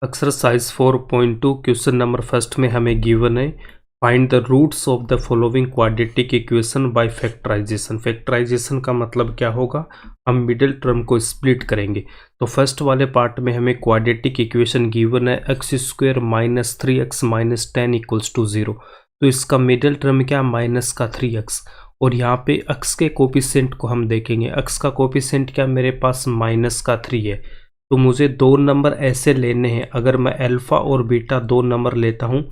Exercise 4.2 question number first में हमें given है find the roots of the following quadratic equation by factorisation. Factorisation का मतलब क्या होगा, हम मिडिल टर्म को स्प्लिट करेंगे। तो फर्स्ट वाले पार्ट में हमें क्वाड्रेटिक इक्वेशन गिवन है x square minus 3x minus 10 equals to 0। तो इसका मिडिल टर्म क्या, माइनस का 3x, और यहाँ पे x के कोफिशिएंट को हम देखेंगे। x का कोफिशिएंट क्या, मेरे पास माइनस का 3 है। तो मुझे दो नंबर ऐसे लेने हैं, अगर मैं अल्फ़ा और बीटा दो नंबर लेता हूँ,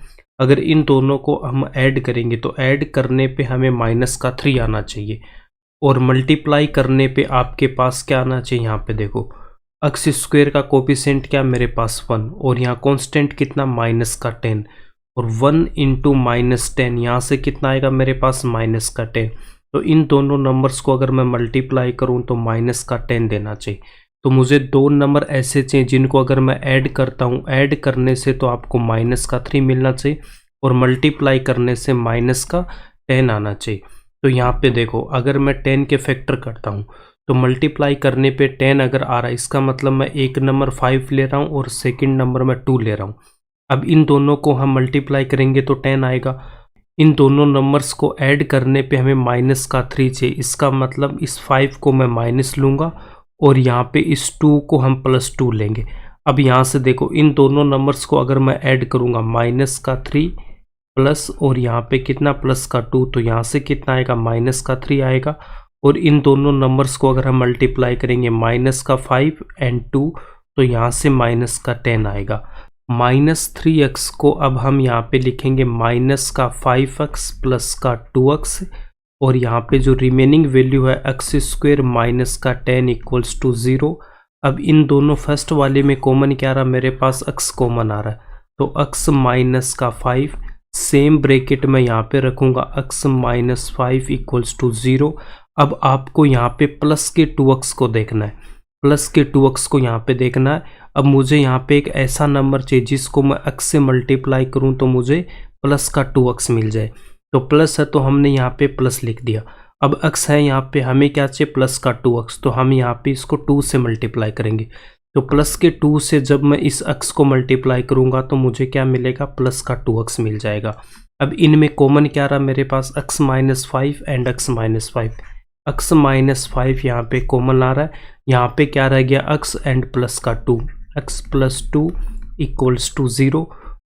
अगर इन दोनों को हम ऐड करेंगे तो ऐड करने पे हमें माइनस का 3 आना चाहिए, और मल्टीप्लाई करने पे आपके पास क्या आना चाहिए। यहाँ पे देखो एक्स स्क्वायर का कोफिशिएंट क्या, मेरे पास 1, और यहाँ कांस्टेंट कितना, माइनस का 10, और 1 इंटू माइनस 10 यहाँ से कितना आएगा, मेरे पास माइनस का 10। तो इन दोनों नंबर्स को अगर मैं मल्टीप्लाई करूँ तो माइनस का 10 देना चाहिए। तो मुझे दो नंबर ऐसे चाहिए जिनको अगर मैं ऐड करता हूँ, ऐड करने से तो आपको माइनस का 3 मिलना चाहिए, और मल्टीप्लाई करने से माइनस का 10 आना चाहिए। तो यहाँ पे देखो, अगर मैं 10 के फैक्टर करता हूँ तो मल्टीप्लाई करने पे 10 अगर आ रहा है, इसका मतलब मैं एक नंबर 5 ले रहा हूँ और सेकंड नंबर मैं 2 ले रहा हूँ। अब इन दोनों को हम मल्टीप्लाई करेंगे तो 10 आएगा। इन दोनों नंबर्स को ऐड करने पे हमें माइनस का 3 चाहिए, इसका मतलब इस 5 को मैं माइनस लूँगा और यहाँ पे इस 2 को हम प्लस 2 लेंगे। अब यहाँ से देखो, इन दोनों नंबर्स को अगर मैं ऐड करूँगा, माइनस का 3 प्लस और यहाँ पे कितना, प्लस का 2, तो यहाँ से कितना आएगा, माइनस का 3 आएगा। और इन दोनों नंबर्स को अगर हम मल्टीप्लाई करेंगे, माइनस का 5 एंड 2, तो यहाँ से माइनस का 10 आएगा। माइनस 3x को अब हम यहाँ पे लिखेंगे माइनस का 5x प्लस का 2x, और यहाँ पे जो रिमेनिंग वैल्यू है एक्स स्क्वायर माइनस का 10 इक्वल्स टू 0। अब इन दोनों फर्स्ट वाले में कॉमन क्या आ रहा है, मेरे पास x कॉमन आ रहा है, तो x माइनस का 5 सेम ब्रैकेट में यहाँ पे रखूँगा, x माइनस 5 इक्वल्स टू 0। अब आपको यहाँ पे प्लस के 2x को देखना है, प्लस के 2x को यहाँ पे देखना है। अब मुझे यहाँ पे एक ऐसा नंबर चाहिए जिसको मैं x से मल्टीप्लाई करूँ तो मुझे प्लस का 2x मिल जाए। तो प्लस है तो हमने यहाँ पे प्लस लिख दिया। अब x है यहाँ पे, हमें क्या चाहिए, प्लस का 2x, तो हम यहाँ पे इसको 2 से मल्टीप्लाई करेंगे। तो प्लस के 2 से जब मैं इस x को मल्टीप्लाई करूँगा तो मुझे क्या मिलेगा, प्लस का 2x मिल जाएगा। अब इनमें कॉमन क्या रहा, मेरे पास x minus 5 and x minus 5, x minus 5 यहाँ पे कॉमन आ रहा है। यहाँ पे क्या रह गया, x एंड प्लस का 2, x प्लस 2 इक्वल्स टू 0।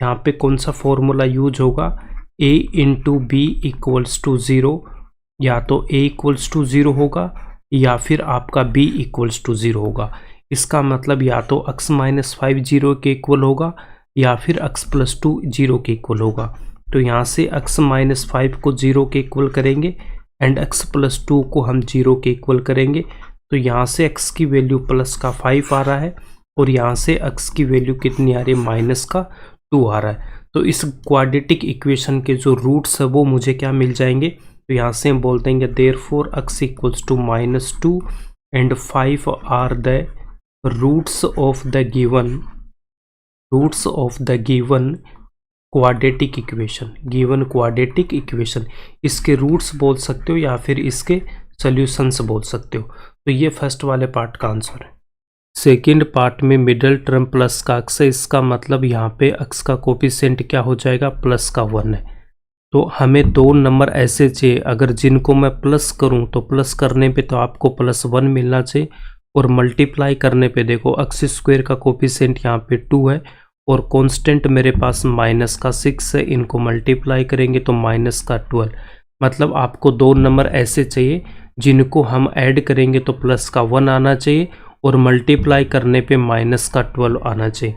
यहाँ पे कौन सा फॉर्मूला यूज होगा, a into b equals to 0, या तो a इक्वल्स टू 0 होगा या फिर आपका b इक्वल्स टू 0 होगा। इसका मतलब या तो x माइनस 5 0 के इक्वल होगा या फिर x प्लस 2 0 के इक्वल होगा। तो यहाँ से x माइनस 5 को 0 के इक्वल करेंगे एंड x प्लस 2 को हम 0 के इक्वल करेंगे। तो यहाँ से x की वैल्यू प्लस का 5 आ रहा है और यहाँ से x की वैल्यू कितनी आ रही है, माइनस का 2 आ रहा है। तो इस क्वाड्रेटिक इक्वेशन के जो रूट्स है वो मुझे क्या मिल जाएंगे, तो यहाँ से हम बोल देंगे therefore x equals to minus 2 and 5 are the roots of the given quadratic equation. Given quadratic equation, इसके रूट्स बोल सकते हो या फिर इसके सॉल्यूशंस बोल सकते हो। तो ये फर्स्ट वाले पार्ट का आंसर है। सेकेंड पार्ट में मिडल टर्म प्लस का x है, इसका मतलब यहाँ पे x का कोफिशिएंट क्या हो जाएगा, प्लस का 1 है। तो हमें दो नंबर ऐसे चाहिए, अगर जिनको मैं प्लस करूँ तो प्लस करने पे तो आपको प्लस 1 मिलना चाहिए, और मल्टीप्लाई करने पे देखो एक्स स्क्वायर का कोफिशिएंट यहाँ पे 2 है और कांस्टेंट मेरे पास माइनस का 6 है, इनको मल्टीप्लाई करेंगे तो माइनस का 12। मतलब आपको दो नंबर ऐसे चाहिए जिनको हम ऐड करेंगे तो प्लस का 1 आना चाहिए और मल्टीप्लाई करने पे माइनस का 12 आना चाहिए।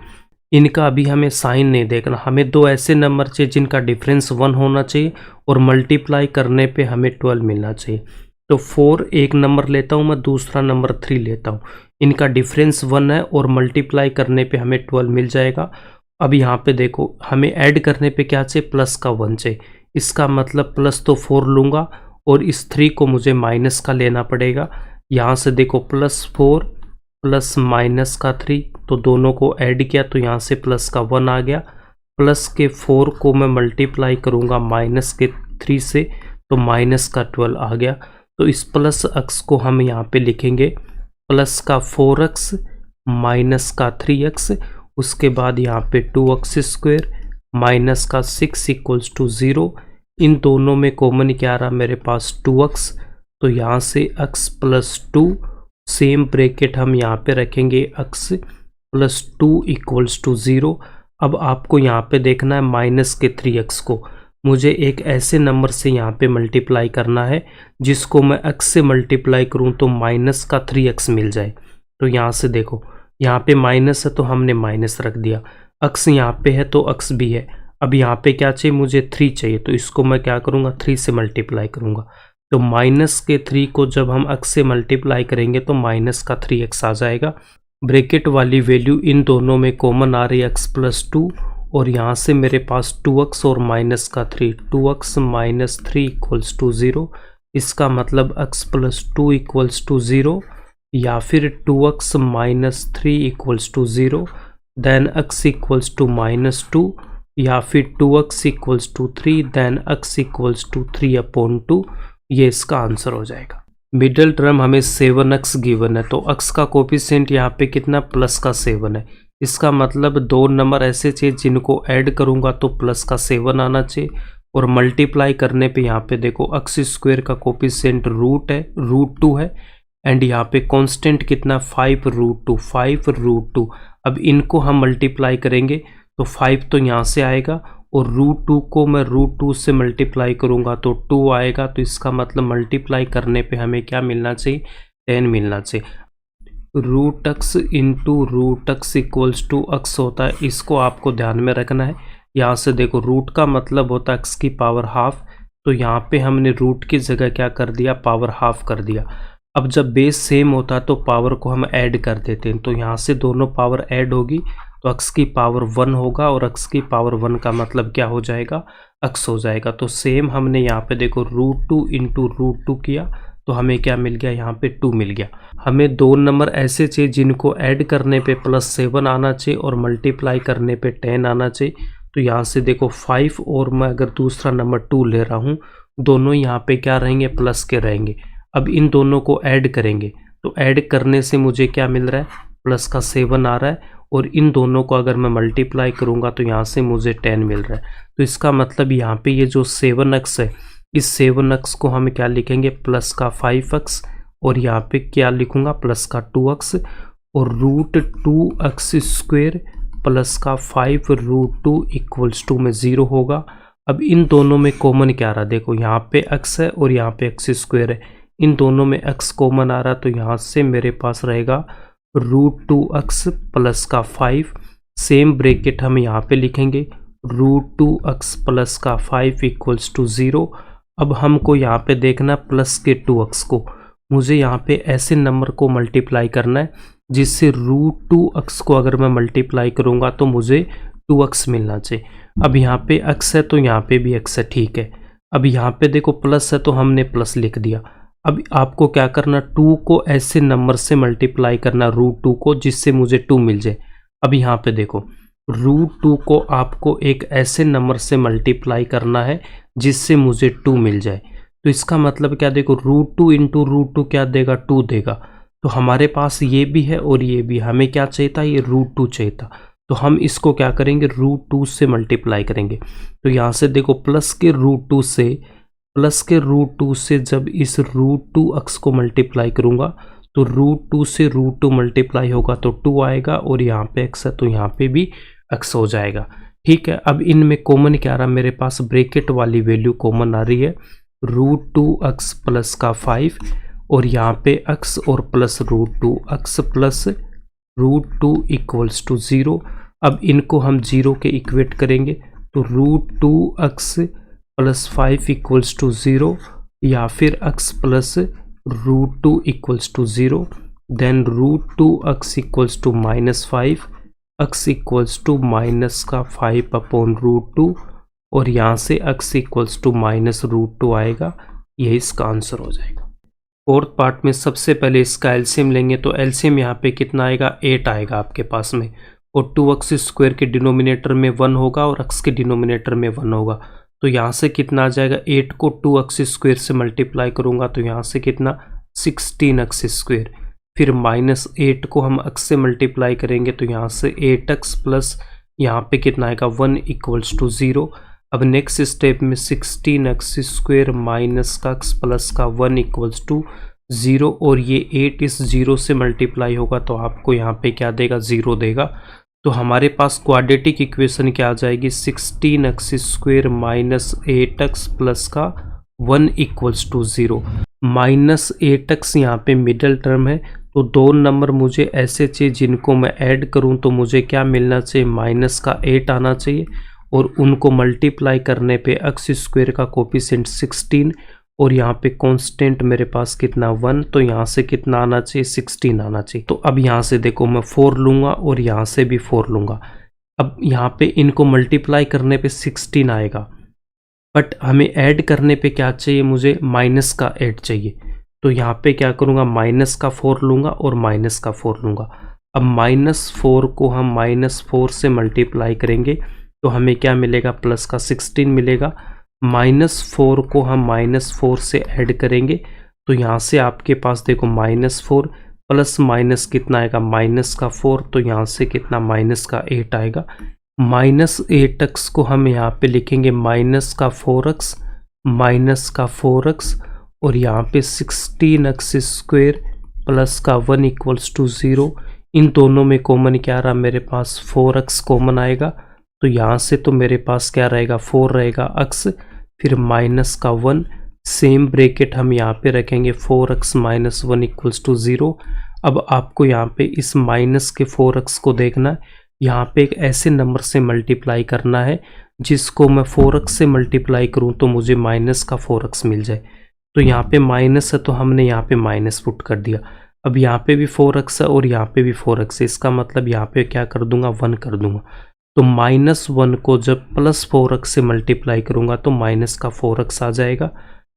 इनका अभी हमें साइन नहीं देखना, हमें दो ऐसे नंबर चाहिए जिनका डिफरेंस 1 होना चाहिए और मल्टीप्लाई करने पे हमें 12 मिलना चाहिए। तो 4 एक नंबर लेता हूँ मैं, दूसरा नंबर 3 लेता हूँ, इनका डिफरेंस 1 है और मल्टीप्लाई करने पे हमें 12 मिल जाएगा। अब यहाँ पे देखो, हमें ऐड करने पे क्या चाहिए, प्लस का 1 चाहिए। इसका मतलब प्लस तो 4 लूँगा और इस 3 को मुझे माइनस का लेना पड़ेगा। यहाँ से देखो प्लस 4 प्लस माइनस का 3, तो दोनों को ऐड किया तो यहाँ से प्लस का 1 आ गया। प्लस के 4 को मैं मल्टीप्लाई करूँगा माइनस के 3 से, तो माइनस का 12 आ गया। तो इस प्लस x को हम यहाँ पे लिखेंगे प्लस का 4x माइनस का 3x, उसके बाद यहाँ पे 2x स्क्वायर माइनस का 6 इक्वल्स टू 0। इन दोनों में कॉमन क्या रहा मेरे पास 2x, तो यहाँ से x प्लस 2 सेम ब्रैकेट हम यहाँ पे रखेंगे x प्लस 2 इक्वल्स टू 0। अब आपको यहाँ पे देखना है माइनस के 3x को मुझे एक ऐसे नंबर से यहाँ पे मल्टीप्लाई करना है जिसको मैं x से मल्टीप्लाई करूँ तो माइनस का 3x मिल जाए। तो यहाँ से देखो यहाँ पे माइनस है तो हमने माइनस रख दिया, x यहाँ पे है तो x भी है। अब यहाँ पे क्या चाहिए मुझे 3 चाहिए, तो इसको मैं क्या करूँगा 3 से मल्टीप्लाई करूँगा। तो माइनस के 3 को जब हम x से मल्टीप्लाई करेंगे तो माइनस का 3x आ जाएगा। ब्रैकेट वाली वैल्यू इन दोनों में कॉमन आ रही है x प्लस 2, और यहाँ से मेरे पास 2x और माइनस का 3, 2x माइनस 3 इक्वल्स टू 0। इसका मतलब x प्लस 2 इक्वल्स टू 0, या फिर 2x minus 3 equals to 0, then x equals to minus 2, या फिर 2x equals to 3, then x equals to 3/2। ये इसका आंसर हो जाएगा। मिडिल टर्म हमें 7x गिवन है, तो x का कोफिशिएंट यहाँ पे कितना प्लस का 7 है। इसका मतलब दो नंबर ऐसे चाहिए जिनको ऐड करूँगा तो प्लस का 7 आना चाहिए, और मल्टीप्लाई करने पे यहाँ पे देखो x स्क्वायर का कोफिशिएंट √2 है, एंड यहाँ पे कांस्टेंट कितना 5√2। अब इनको हम मल्टीप्लाई करेंगे तो 5 तो यहाँ से आएगा, और √2 को मैं √2 से मल्टीप्लाई करूँगा तो 2 आएगा। तो इसका मतलब मल्टीप्लाई करने पे हमें क्या मिलना चाहिए 10 मिलना चाहिए। √x into √x equals to x होता है, इसको आपको ध्यान में रखना है। यहाँ से देखो रूट का मतलब होता है x की पावर हाफ, तो यहाँ पे हमने रूट की जगह क्या कर दिया पावर हाफ कर दिया। अब जब बेस सेम होता है तो पावर को हम ऐड कर देते हैं, तो यहाँ से दोनों पावर ऐड होगी तो x की पावर 1 होगा, और x की पावर 1 का मतलब क्या हो जाएगा x हो जाएगा। तो सेम हमने यहाँ पे देखो √2 इंटू √2 किया तो हमें क्या मिल गया यहाँ पे 2 मिल गया। हमें दो नंबर ऐसे चाहिए जिनको ऐड करने पे +7 आना चाहिए और मल्टीप्लाई करने पे 10 आना चाहिए। तो यहाँ से देखो 5 और मैं अगर दूसरा नंबर 2 ले रहा हूँ, दोनों यहाँ पे क्या रहेंगे प्लस के रहेंगे। अब इन दोनों को ऐड करेंगे तो ऐड करने से मुझे क्या मिल रहा है प्लस का 7 आ रहा है, और इन दोनों को अगर मैं मल्टीप्लाई करूँगा तो यहाँ से मुझे 10 मिल रहा है। तो इसका मतलब यहाँ पे ये जो 7x है, इस 7x को हम क्या लिखेंगे प्लस का 5x, और यहाँ पे क्या लिखूँगा प्लस का 2x, और √2x स्क्वायर प्लस का 5√2 इक्वल्स टू में 0 होगा। अब इन दोनों में कॉमन क्या रहा देखो यहाँ पे x है और यहाँ पे x स्क्वायर है, इन दोनों में x कॉमन आ रहा, तो यहाँ से मेरे पास रहेगा √2x प्लस का 5, सेम ब्रैकेट हम यहाँ पे लिखेंगे √2x प्लस का 5 इक्वल्स टू 0। अब हमको यहाँ पे देखना प्लस के 2x को, मुझे यहाँ पे ऐसे नंबर को मल्टीप्लाई करना है जिससे √2x को अगर मैं मल्टीप्लाई करूँगा तो मुझे 2x मिलना चाहिए। अब यहाँ पे x है तो यहाँ पे भी x है, ठीक है। अब यहाँ पे देखो प्लस है तो हमने प्लस लिख दिया। अब आपको क्या करना 2 को ऐसे नंबर से मल्टीप्लाई करना √2 को जिससे मुझे 2 मिल जाए। अब यहाँ पे देखो √2 को आपको एक ऐसे नंबर से मल्टीप्लाई करना है जिससे मुझे 2 मिल जाए। तो इसका मतलब क्या देखो √2 इंटू √2 क्या देगा 2 देगा। तो हमारे पास ये भी है और ये भी, हमें क्या चाहिए था ये √2 चाहिए था, तो हम इसको क्या करेंगे √2 से मल्टीप्लाई करेंगे। तो यहाँ से देखो प्लस के √2 से जब इस √2x को मल्टीप्लाई करूँगा तो √2 से √2 मल्टीप्लाई होगा तो 2 आएगा, और यहाँ पे x है तो यहाँ पे भी x हो जाएगा, ठीक है। अब इनमें कॉमन क्या रहा मेरे पास ब्रैकेट वाली वैल्यू कॉमन आ रही है √2x प्लस का 5, और यहाँ पे x और plus √2x plus √2 equals to 0। अब इनको हम 0 के इक्वेट करेंगे तो √2x प्लस 5 इक्वल्स टू 0, या फिर x plus √2 equals to 0, then √2x equals to -5, x equals to minus का 5/√2, और यहाँ से x इक्वल्स टू -√2 आएगा। यही इसका आंसर हो जाएगा। फोर्थ पार्ट में सबसे पहले इसका एलसीएम लेंगे, तो एलसीएम यहाँ पे कितना आएगा 8 आएगा आपके पास में, और 2x स्क्वायर के डिनोमिनेटर में 1 होगा और x के डिनोमिनेटर में 1 होगा। तो यहाँ से कितना आ जाएगा 8 को 2x स्क्वायर से मल्टीप्लाई करूँगा तो यहाँ से कितना 16x स्क्वायर, फिर -8 को हम x से मल्टीप्लाई करेंगे तो यहाँ से 8x प्लस यहाँ पे कितना आएगा 1 इक्वल्स टू 0। अब नेक्स्ट स्टेप में 16x स्क्वेयर माइनस का x प्लस का 1 इक्वल्स टू 0 और ये 8 इस 0 से मल्टीप्लाई होगा तो आपको यहाँ पे क्या देगा 0 देगा। तो हमारे पास क्वाड्रेटिक इक्वेशन क्या आ जाएगी 16x square minus 8x plus का 1 इक्वल्स टू 0। -8x यहाँ पे मिडल टर्म है तो दो नंबर मुझे ऐसे चाहिए जिनको मैं ऐड करूँ तो मुझे क्या मिलना चाहिए -8 आना चाहिए और उनको मल्टीप्लाई करने पे x स्क्वेयर का कोफिशिएंट 16 और यहाँ पे कांस्टेंट मेरे पास कितना 1 तो यहाँ से कितना आना चाहिए 16 आना चाहिए। तो अब यहाँ से देखो मैं 4 लूँगा और यहाँ से भी 4 लूँगा। अब यहाँ पे इनको मल्टीप्लाई करने पे 16 आएगा बट हमें ऐड करने पे क्या चाहिए मुझे माइनस का 8 चाहिए। तो यहाँ पे क्या करूँगा माइनस का 4 लूँगा और माइनस का 4 लूँगा। अब -4 को हम -4 से मल्टीप्लाई करेंगे तो हमें क्या मिलेगा प्लस का 16 मिलेगा। -4 को हम -4 से ऐड करेंगे तो यहाँ से आपके पास देखो -4 प्लस माइनस कितना आएगा -4 तो यहाँ से कितना -8 आएगा। -8x को हम यहाँ पे लिखेंगे -4x -4x और यहाँ पे 16x स्क्वेयर प्लस का 1 इक्वल्स टू 0। इन दोनों में कॉमन क्या रहा मेरे पास 4x कॉमन आएगा तो यहाँ से तो मेरे पास क्या रहेगा 4 रहेगा x फिर माइनस का 1 सेम ब्रैकेट हम यहाँ पे रखेंगे 4x - 1 इक्वल्स टू 0। अब आपको यहाँ पे इस माइनस के 4x को देखना है, यहाँ पे एक ऐसे नंबर से मल्टीप्लाई करना है जिसको मैं 4x से मल्टीप्लाई करूँ तो मुझे माइनस का 4x मिल जाए। तो यहाँ पे माइनस है तो हमने यहाँ पे माइनस पुट कर दिया। अब यहाँ पे भी 4x है और यहाँ पे भी 4x है, इसका मतलब यहाँ पे क्या कर दूंगा 1 कर दूंगा। तो -1 को जब +4x से मल्टीप्लाई करूंगा तो माइनस का 4x आ जाएगा।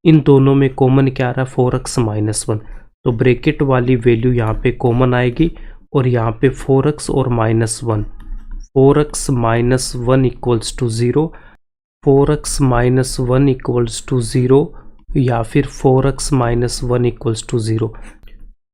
इन दोनों में कॉमन क्या रहा 4x -1 तो ब्रैकेट वाली वैल्यू यहाँ पे कॉमन आएगी और यहाँ पे 4x और -1 4x - 1 equals to 0 4x - 1 equals to 0 या फिर 4x - 1 equals to 0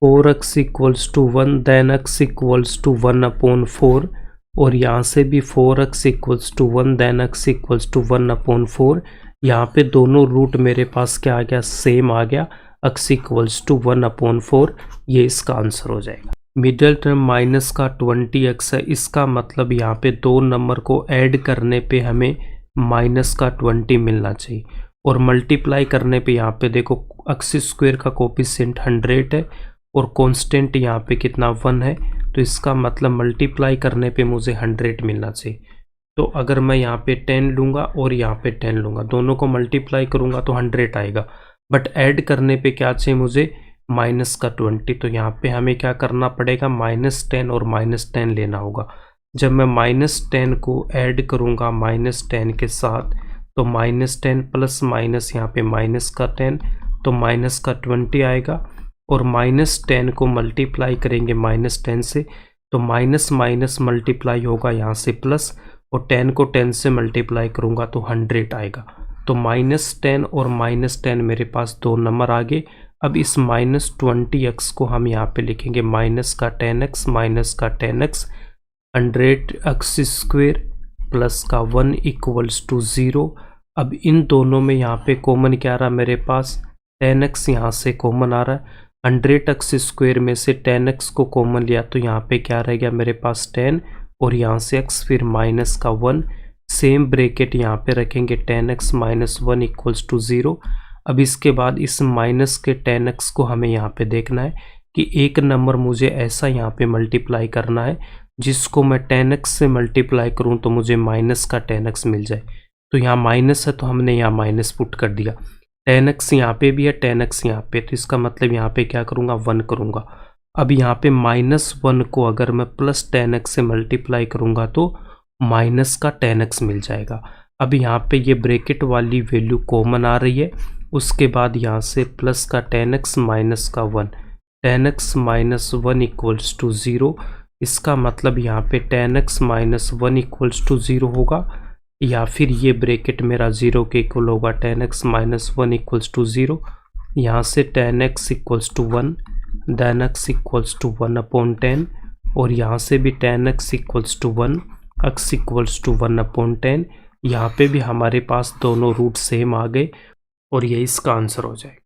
4x equals to 1 then x equals to 1/4 और यहाँ से भी 4x equals to 1 then x equals to 1/4। यहाँ पे दोनों रूट मेरे पास क्या आ गया सेम आ गया x इक्वल्स टू 1/4। ये इसका आंसर हो जाएगा। मिडल टर्म माइनस का 20x है, इसका मतलब यहाँ पे दो नंबर को ऐड करने पे हमें माइनस का 20 मिलना चाहिए और मल्टीप्लाई करने पे यहाँ पे देखो x स्क्वेयर का कोफिशिएंट 100 है और कांस्टेंट यहाँ पे कितना 1 है तो इसका मतलब मल्टीप्लाई करने पे मुझे 100 मिलना चाहिए। तो अगर मैं यहाँ पे 10 लूँगा और यहाँ पे 10 लूँगा दोनों को मल्टीप्लाई करूँगा तो 100 आएगा बट ऐड करने पे क्या चाहिए मुझे माइनस का 20। तो यहाँ पे हमें क्या करना पड़ेगा -10 और -10 लेना होगा। जब मैं -10 को ऐड करूँगा -10 के साथ तो -10 प्लस माइनस यहाँ पे माइनस का 10 तो माइनस का 20 आएगा और -10 को मल्टीप्लाई करेंगे -10 से तो माइनस माइनस मल्टीप्लाई होगा यहाँ से प्लस और 10 को 10 से मल्टीप्लाई करूँगा तो 100 आएगा। तो -10 और -10 मेरे पास दो नंबर आ गए। अब इस -20x को हम यहाँ पे लिखेंगे माइनस का 10x माइनस का 10x 100x स्क्वेयर प्लस का 1 इक्वल्स टू 0। अब इन दोनों में यहाँ पे कॉमन क्या रहा मेरे पास 10x यहाँ से कॉमन आ रहा है। 100x स्क्वेयर में से 10x को कॉमन लिया तो यहाँ पे क्या रह गया मेरे पास 10 और यहाँ से x फिर माइनस का 1 सेम ब्रैकेट यहाँ पे रखेंगे 10x - 1 इक्वल्स टू 0। अब इसके बाद इस माइनस के 10x को हमें यहाँ पे देखना है कि एक नंबर मुझे ऐसा यहाँ पे मल्टीप्लाई करना है जिसको मैं 10x से मल्टीप्लाई करूँ तो मुझे माइनस का 10x मिल जाए। तो यहाँ माइनस है तो हमने यहाँ माइनस पुट कर दिया। 10x यहाँ पे भी है 10x यहाँ पे तो इसका मतलब यहाँ पे क्या करूँगा 1 करूँगा। अब यहाँ पे -1 को अगर मैं प्लस 10x से मल्टीप्लाई करूँगा तो माइनस का 10x मिल जाएगा। अब यहाँ पे ये ब्रैकेट वाली वैल्यू कॉमन आ रही है। उसके बाद यहाँ से प्लस का 10x माइनस का 1 10x - 1 इक्वल्स टू 0। इसका मतलब यहाँ पे 10x - 1 इक्वल्स टू 0 होगा या फिर ये ब्रैकेट मेरा 0 के इक्वल होगा 10x - 1 इक्वल्स टू 0। यहाँ से 10x equals to 1 then x equals to 1/10 और यहाँ से भी tan x equals to 1, x equals to 1/10। यहाँ पे भी हमारे पास दोनों रूट सेम आ गए और ये इसका आंसर हो जाएगा।